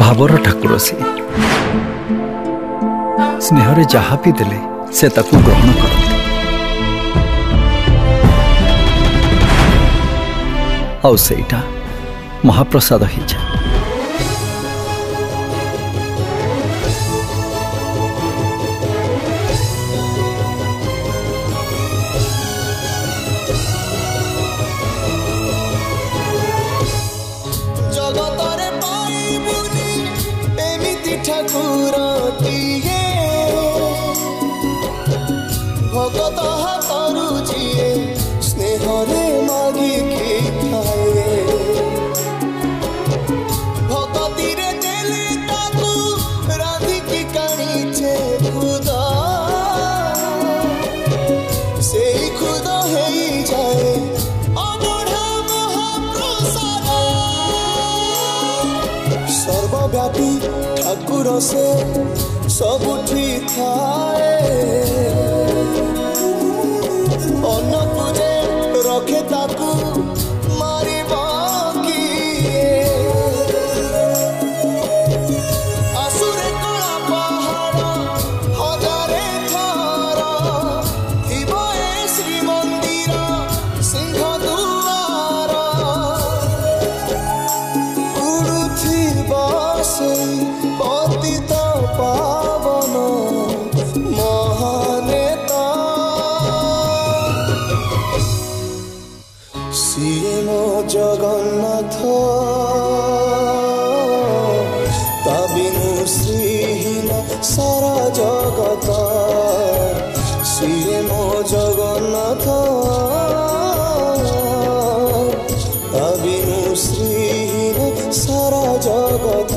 भावर ठाकुर सी स्नेह जहा भी देले से ताकू ग्रहण करते आउ सेटा महाप्रसाद ही जाए। भगत हाथरू जीए स्नेहरे मागिकी खाए भगती रे देले ताकू राधिकी काणीचे खुदा से खुदा हेई जाए अबढ़ा महाप्रसाद सर्वव्यापी ठाकुर से सबुठी थाए अन्न पूजे रखे ताकू मारिबा किए आसुरे कला पहाड़ हजारे थर थिबा ए श्री मंदिर सिंह दुआर उड़ुथिबा से पतित पावन सिए मो जगन्नाथ ताबिनु श्रीहीन सारा जगत सिए मो जगन्नाथ ताबिनु श्रीहीन सारा जगत।